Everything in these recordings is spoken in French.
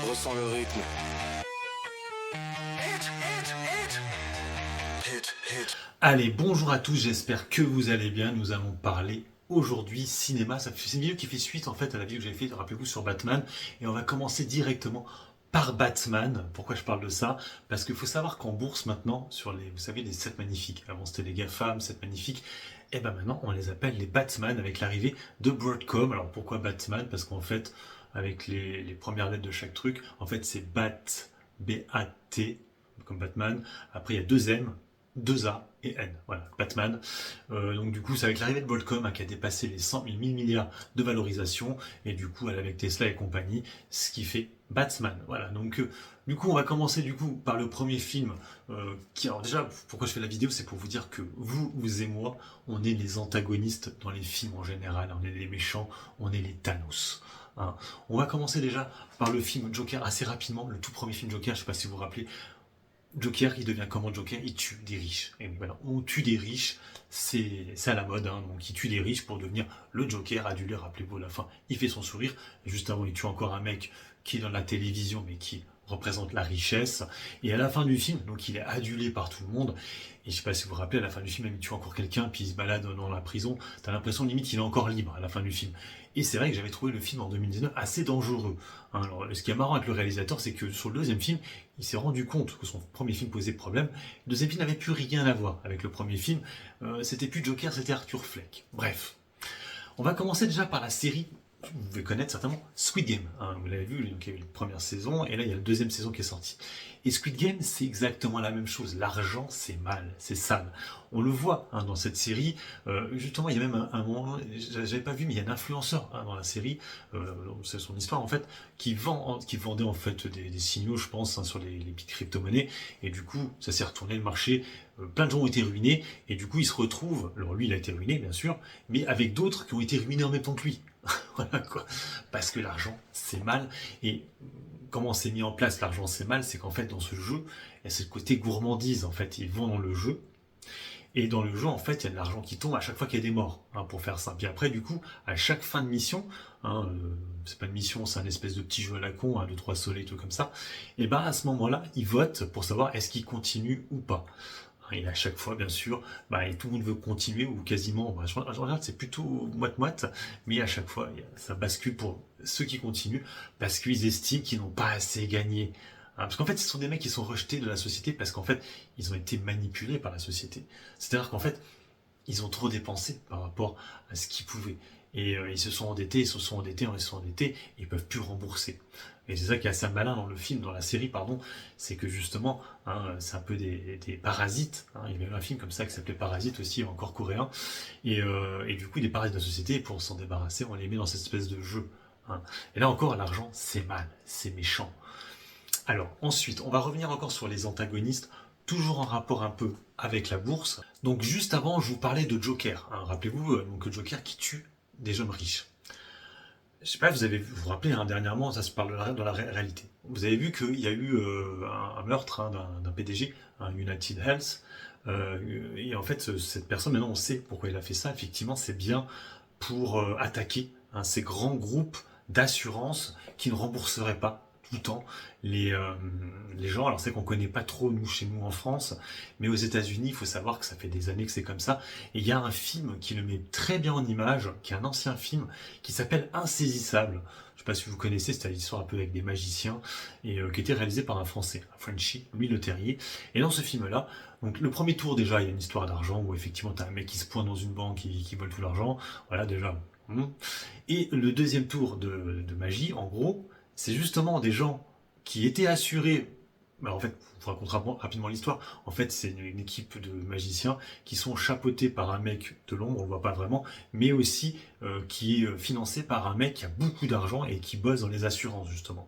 Ressens le rythme. Allez, bonjour à tous, j'espère que vous allez bien. Nous allons parler aujourd'hui cinéma. C'est une vidéo qui fait suite en fait à la vidéo que j'avais fait, rappelez-vous, sur Batman. Et on va commencer directement par Batman. Pourquoi je parle de ça? Parce qu'il faut savoir qu'en bourse maintenant, sur les, vous savez, les 7 magnifiques. Avant c'était les GAFAM, 7 magnifiques. Et ben maintenant on les appelle les Batman avec l'arrivée de Broadcom. Alors pourquoi Batman? Parce qu'en fait, avec les premières lettres de chaque truc, en fait c'est Bat, B-A-T, comme Batman. Après il y a 2 M, 2 A et N. Voilà, Batman. Donc du coup, c'est avec l'arrivée de Broadcom qui a dépassé les 100 000 milliards de valorisation. Et du coup, elle avec Tesla et compagnie, ce qui fait Batman. Voilà, donc du coup, on va commencer du coup par le premier film. Alors déjà, pourquoi je fais la vidéo, c'est pour vous dire que vous et moi, on est les antagonistes dans les films en général. On est les méchants, on est les Thanos. Hein. On va commencer déjà par le film Joker assez rapidement. Le tout premier film Joker, je ne sais pas si vous vous rappelez. Joker, il devient comment Joker? Il tue des riches. Et voilà, on tue des riches, c'est à la mode, hein. Donc il tue des riches pour devenir le Joker adulé, rappelez-vous, à la fin, il fait son sourire, et juste avant, il tue encore un mec qui est dans la télévision, mais qui représente la richesse, et à la fin du film, donc il est adulé par tout le monde, et je sais pas si vous vous rappelez, à la fin du film, il tue encore quelqu'un, puis il se balade dans la prison, t'as l'impression limite qu'il est encore libre à la fin du film. Et c'est vrai que j'avais trouvé le film en 2019 assez dangereux. Hein. Alors, ce qui est marrant avec le réalisateur, c'est que sur le deuxième film, il s'est rendu compte que son premier film posait problème. Le deuxième film n'avait plus rien à voir avec le premier film. C'était plus Joker, c'était Arthur Fleck. Bref. On va commencer déjà par la série, vous devez connaître certainement, Squid Game. Hein, vous l'avez vu, donc il y a eu la première saison, et là il y a la deuxième saison qui est sortie. Et Squid Game, c'est exactement la même chose. L'argent, c'est mal, c'est sale. On le voit hein, dans cette série. Justement, il y a même un moment, j'avais pas vu, mais il y a un influenceur hein, dans la série, c'est son histoire en fait, qui vendait en fait des signaux, je pense, hein, sur les petites crypto-monnaies. Et du coup, ça s'est retourné le marché. Plein de gens ont été ruinés. Et du coup, il se retrouve, alors lui, il a été ruiné, bien sûr, mais avec d'autres qui ont été ruinés en même temps que lui. Voilà quoi. Parce que l'argent, c'est mal. Et comment c'est mis en place l'argent, c'est mal, c'est qu'en fait, dans ce jeu, il y a ce côté gourmandise. En fait, ils vont dans le jeu. Et dans le jeu, en fait, il y a de l'argent qui tombe à chaque fois qu'il y a des morts, hein, pour faire ça. Puis après, du coup, à chaque fin de mission, hein, c'est pas une mission, c'est un espèce de petit jeu à la con, hein, 2-3 soleils, tout comme ça. Et ben à ce moment-là, ils votent pour savoir est-ce qu'ils continuent ou pas. Et à chaque fois, bien sûr, et tout le monde veut continuer, ou quasiment, je regarde, c'est plutôt moite-moite, mais à chaque fois, ça bascule pour ceux qui continuent, parce qu'ils estiment qu'ils n'ont pas assez gagné. Hein, parce qu'en fait, ce sont des mecs qui sont rejetés de la société, parce qu'en fait, ils ont été manipulés par la société. C'est-à-dire qu'en fait, ils ont trop dépensé par rapport à ce qu'ils pouvaient. Et ils se sont endettés, et ils peuvent plus rembourser. Et c'est ça qui est assez malin dans le film, dans la série, pardon, c'est que justement, hein, c'est un peu des parasites. Hein, il y avait un film comme ça qui s'appelait Parasite aussi, encore coréen. Et du coup, des parasites de la société, et pour s'en débarrasser, on les met dans cette espèce de jeu. Hein. Et là encore, l'argent, c'est mal, c'est méchant. Alors ensuite, on va revenir encore sur les antagonistes, toujours en rapport un peu avec la bourse. Donc juste avant, je vous parlais de Joker. Hein, rappelez-vous, donc Joker qui tue des hommes riches. Je sais pas, vous vous rappelez, hein, dernièrement, ça se parle dans la réalité. Vous avez vu qu'il y a eu un meurtre hein, d'un PDG, un United Health, et en fait, cette personne, maintenant on sait pourquoi il a fait ça, effectivement, c'est bien pour attaquer hein, ces grands groupes d'assurance qui ne rembourseraient pas tout le temps les gens. Alors c'est qu'on connaît pas trop nous chez nous en France, mais aux États-Unis, il faut savoir que ça fait des années que c'est comme ça. Et il y a un film qui le met très bien en image, qui est un ancien film, qui s'appelle Insaisissable. Je sais pas si vous connaissez, c'était une histoire un peu avec des magiciens, et qui était réalisé par un Français, un Frenchie, Louis Leterrier. Et dans ce film-là, donc le premier tour déjà, il y a une histoire d'argent, où effectivement t'as un mec qui se pointe dans une banque qui vole tout l'argent. Voilà déjà. Et le deuxième tour de magie, en gros, c'est justement des gens qui étaient assurés. En fait, je vous raconte rapidement l'histoire. En fait, c'est une équipe de magiciens qui sont chapeautés par un mec de l'ombre, on le voit pas vraiment, mais aussi qui est financé par un mec qui a beaucoup d'argent et qui bosse dans les assurances, justement.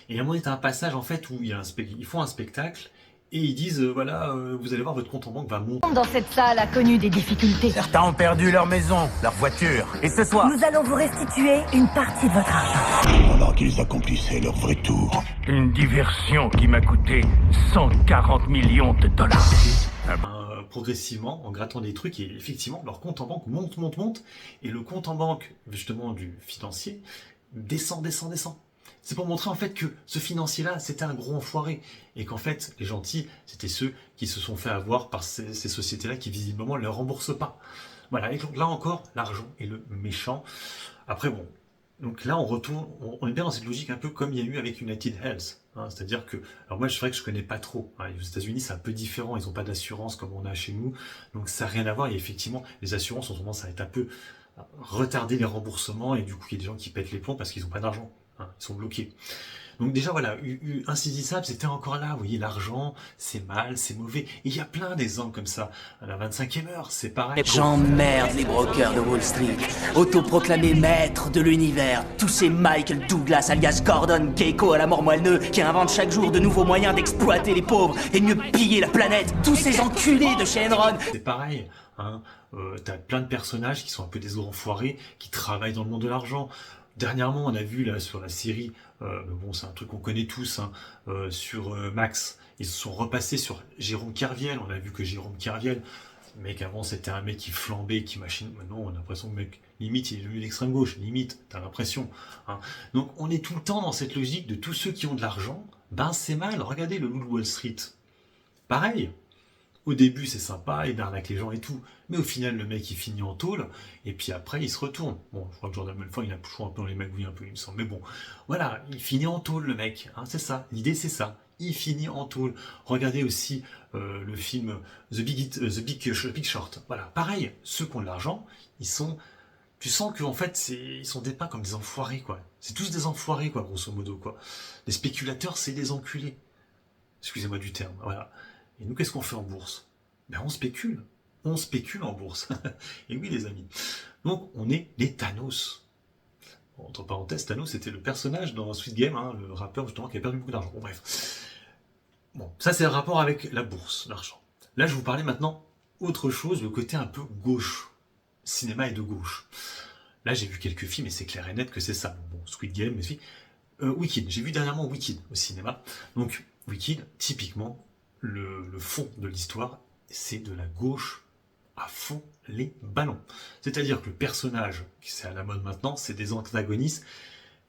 Et à un moment, il y a un passage, en fait, où ils font un spectacle et ils disent, voilà, vous allez voir, votre compte en banque va monter. Dans cette salle a connu des difficultés. Certains ont perdu leur maison, leur voiture. Et ce soir, Nous allons vous restituer une partie de votre argent. Pendant qu'ils accomplissaient leur vrai tour. une diversion qui m'a coûté 140 millions de dollars. Progressivement, en grattant des trucs, et effectivement, leur compte en banque monte, et le compte en banque, justement, du financier, descend. C'est pour montrer en fait que ce financier-là, c'était un gros enfoiré. Et qu'en fait, les gentils, c'était ceux qui se sont fait avoir par ces sociétés-là qui visiblement ne les remboursent pas. Voilà, et donc là encore, l'argent est le méchant. Après, bon, donc là, on retourne, on est bien dans cette logique un peu comme il y a eu avec United Health. Hein, c'est-à-dire que, alors moi, c'est vrai que je connais pas trop. Hein, aux États-Unis, c'est un peu différent. Ils n'ont pas d'assurance comme on a chez nous. Donc ça n'a rien à voir. Et effectivement, les assurances ont tendance à être un peu retarder les remboursements. Et du coup, il y a des gens qui pètent les plombs parce qu'ils n'ont pas d'argent. Hein, ils sont bloqués. Donc déjà, voilà, insaisissable, c'était encore là. Vous voyez, l'argent, c'est mal, c'est mauvais. Et il y a plein d'exemples comme ça. À la 25e heure, c'est pareil. J'emmerde les brokers de Wall Street, autoproclamés maîtres de l'univers, tous ces Michael Douglas alias Gordon Gekko à la mort moelleux qui inventent chaque jour de nouveaux moyens d'exploiter les pauvres et de mieux piller la planète, tous ces enculés de chez Enron. C'est pareil, hein. T'as plein de personnages qui sont un peu des grands foirés, qui travaillent dans le monde de l'argent. Dernièrement, on a vu là sur la série, bon, c'est un truc qu'on connaît tous, hein, sur Max. Ils se sont repassés sur Jérôme Kerviel. On a vu que Jérôme Kerviel, mec, avant c'était un mec qui flambait, qui machine. Maintenant, on a l'impression que le mec, limite, il est devenu l'extrême gauche. Limite, t'as l'impression. Hein. Donc, on est tout le temps dans cette logique de tous ceux qui ont de l'argent. Ben, c'est mal. Regardez le loup de Wall Street. Pareil. Au début, c'est sympa, il arnaque les gens et tout. Mais au final, le mec, il finit en tôle. Et puis après, il se retourne. Bon, je crois que Jordan Belfort, il a toujours un peu dans les magouilles, un peu, il me semble. Mais bon, voilà, il finit en tôle, le mec. Hein, c'est ça. L'idée, c'est ça. Il finit en tôle. Regardez aussi le film The Big Short. Voilà, pareil. Ceux qui ont de l'argent, ils sont... Tu sens qu'en fait, ils sont dépeints comme des enfoirés, quoi. C'est tous des enfoirés, quoi, grosso modo, quoi. Les spéculateurs, c'est des enculés. Excusez-moi du terme, voilà. Et nous, qu'est-ce qu'on fait en bourse? Ben, on spécule. On spécule en bourse. Et oui, les amis. Donc, on est les Thanos. Entre parenthèses, Thanos, c'était le personnage dans Squid Game, hein, le rappeur, justement, qui a perdu beaucoup d'argent. Bon, bref. Bon, ça, c'est le rapport avec la bourse, l'argent. Là, je vais vous parler maintenant autre chose, le côté un peu gauche. Cinéma est de gauche. Là, j'ai vu quelques films et c'est clair et net que c'est ça. Bon, Squid Game, mais aussi. Wicked. J'ai vu dernièrement Wicked au cinéma. Donc, Wicked, typiquement, le fond de l'histoire, c'est de la gauche à fond les ballons. C'est-à-dire que le personnage, qui c'est à la mode maintenant, c'est des antagonistes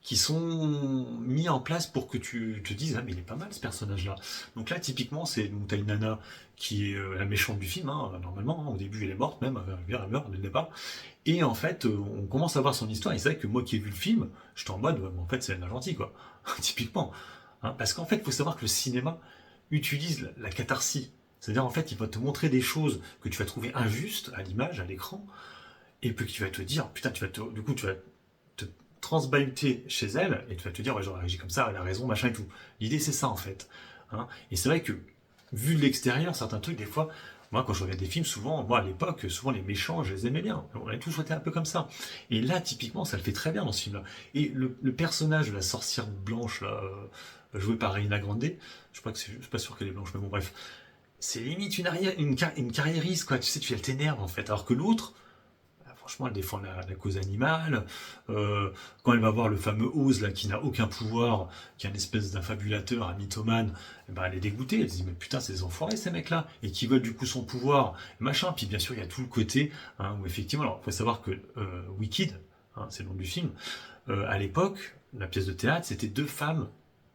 qui sont mis en place pour que tu te dises « Ah, mais il est pas mal ce personnage-là ». Donc là, typiquement, t'as une nana qui est la méchante du film, hein, normalement, hein, au début elle est morte même, elle meurt dès le départ, et en fait, on commence à voir son histoire, et c'est vrai que moi qui ai vu le film, j'étais en mode « En fait, c'est la gentille, quoi », typiquement. Hein, parce qu'en fait, il faut savoir que le cinéma utilise la catharsis. C'est-à-dire, en fait, il va te montrer des choses que tu vas trouver injustes à l'image, à l'écran, et puis tu vas te dire, putain, du coup, tu vas te transbahuter chez elle, et tu vas te dire, ouais, j'aurais réagi comme ça, elle a raison, machin et tout. L'idée, c'est ça, en fait. Hein, et c'est vrai que, vu de l'extérieur, certains trucs, des fois, moi, quand je regarde des films, souvent, moi, à l'époque, souvent, les méchants, je les aimais bien. On a tous été un peu comme ça. Et là, typiquement, ça le fait très bien dans ce film-là. Et le personnage de la sorcière blanche, là, jouée par Reina Grande, je suis pas sûr qu'elle est blanche, mais bon, bref. C'est limite une carriériste, quoi. Tu sais, elle t'énerve, en fait. Alors que l'autre, franchement, elle défend la cause animale. Quand elle va voir le fameux Oz, là, qui n'a aucun pouvoir, qui est une espèce d'infabulateur, un mythomane, eh ben, elle est dégoûtée. Elle se dit, mais putain, c'est des enfoirés, ces mecs-là. Et qui veulent, du coup, son pouvoir, machin. Puis, bien sûr, il y a tout le côté, hein, où effectivement, alors, il faut savoir que Wicked, hein, c'est le nom du film, à l'époque, la pièce de théâtre, c'était deux femmes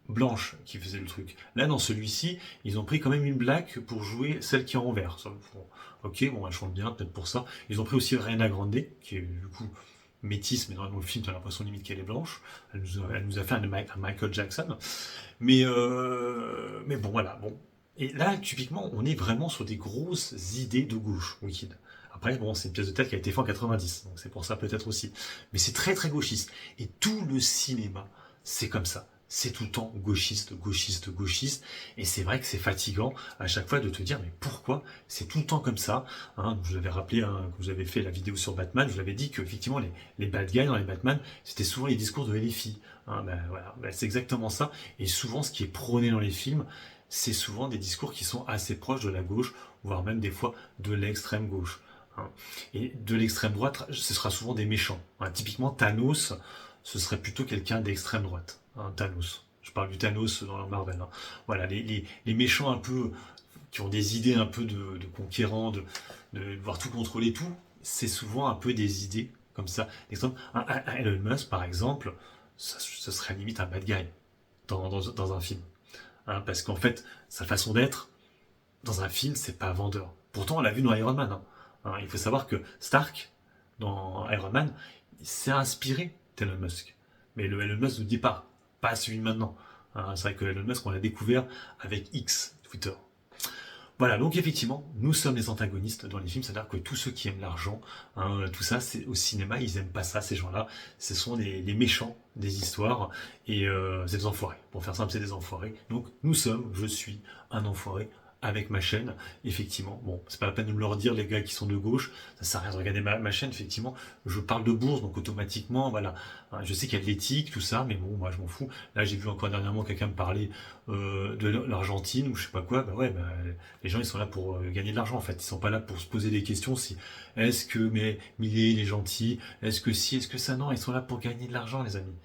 blanche qui faisait le truc. Là, dans celui-ci, ils ont pris quand même une black pour jouer celle qui est en vert. Ok, bon, elle chante bien, peut-être pour ça. Ils ont pris aussi Reina Grande, qui est du coup métisse, mais dans le film, tu as l'impression limite qu'elle est blanche. Elle nous a fait un Michael Jackson. Mais bon, voilà. Bon. Et là, typiquement, on est vraiment sur des grosses idées de gauche, Wicked. Après, bon, c'est une pièce de théâtre qui a été faite en 90, donc c'est pour ça peut-être aussi. Mais c'est très très gauchiste. Et tout le cinéma, c'est comme ça. C'est tout le temps gauchiste, gauchiste, gauchiste, et c'est vrai que c'est fatigant à chaque fois de te dire mais pourquoi c'est tout le temps comme ça, hein. Je vous avais rappelé, hein, quand vous avez fait la vidéo sur Batman, je vous avais dit que effectivement les bad guys dans les Batman, c'était souvent les discours de LFI, hein, voilà, c'est exactement ça, et souvent ce qui est prôné dans les films, c'est souvent des discours qui sont assez proches de la gauche, voire même des fois de l'extrême gauche, hein. Et de l'extrême droite, ce sera souvent des méchants, hein. Typiquement Thanos, ce serait plutôt quelqu'un d'extrême droite. Un Thanos. Je parle du Thanos dans Marvel. Hein. Voilà, les méchants un peu, qui ont des idées un peu de conquérants, de voir tout contrôler tout, c'est souvent un peu des idées comme ça. Un Elon Musk, par exemple, ce serait limite un bad guy. dans un film. Hein, parce qu'en fait, sa façon d'être, dans un film, c'est pas vendeur. Pourtant, on l'a vu dans Iron Man. Hein, il faut savoir que Stark, dans Iron Man, il s'est inspiré d'Elon Musk. Mais le Elon Musk du départ, pas celui de maintenant. Hein, c'est vrai que Elon Musk, on l'a découvert avec X, Twitter. Voilà, donc effectivement, nous sommes les antagonistes dans les films, c'est-à-dire que tous ceux qui aiment l'argent, hein, tout ça, c'est au cinéma, ils aiment pas ça, ces gens-là. Ce sont les méchants des histoires, et c'est des enfoirés. Pour faire simple, c'est des enfoirés. Donc je suis un enfoiré avec ma chaîne, effectivement. Bon, c'est pas la peine de me le redire, les gars qui sont de gauche, ça sert à rien de regarder ma chaîne, effectivement. Je parle de bourse, donc automatiquement, voilà. Je sais qu'il y a de l'éthique, tout ça, mais bon, moi je m'en fous. Là, j'ai vu encore dernièrement quelqu'un me parler de l'Argentine, ou je sais pas quoi, les gens, ils sont là pour gagner de l'argent, en fait. Ils sont pas là pour se poser des questions si, est-ce que Milei, il est gentil, est-ce que si, est-ce que ça, non, ils sont là pour gagner de l'argent, les amis.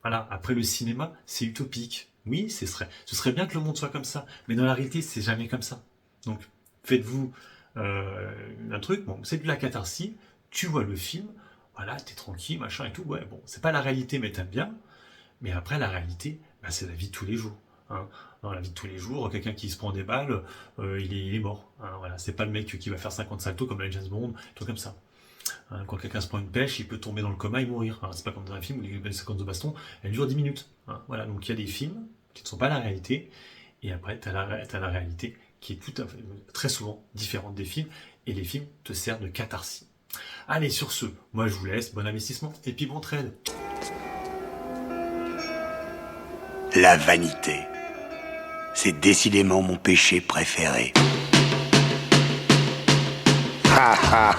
Voilà, après le cinéma, c'est utopique. Oui, ce serait bien que le monde soit comme ça, mais dans la réalité, c'est jamais comme ça. Donc, faites-vous un truc, bon, c'est de la catharsis, tu vois le film, voilà, t'es tranquille, machin et tout, ouais, bon, c'est pas la réalité, mais t'aimes bien, mais après, la réalité, c'est la vie de tous les jours. Hein. Dans la vie de tous les jours, quelqu'un qui se prend des balles, il est mort. Hein, voilà, c'est pas le mec qui va faire 50 saltos comme dans les James Bond, tout comme ça. Hein, quand quelqu'un se prend une pêche, il peut tomber dans le coma et mourir. Hein, c'est pas comme dans un film où les séquences de baston, elles durent 10 minutes. Hein, voilà, donc il y a des films qui ne sont pas la réalité, et après t'as la réalité qui est très souvent différente des films, et les films te servent de catharsis. Allez, sur ce, moi je vous laisse, bon investissement, et puis bon trade. La vanité, c'est décidément mon péché préféré. Ha ha.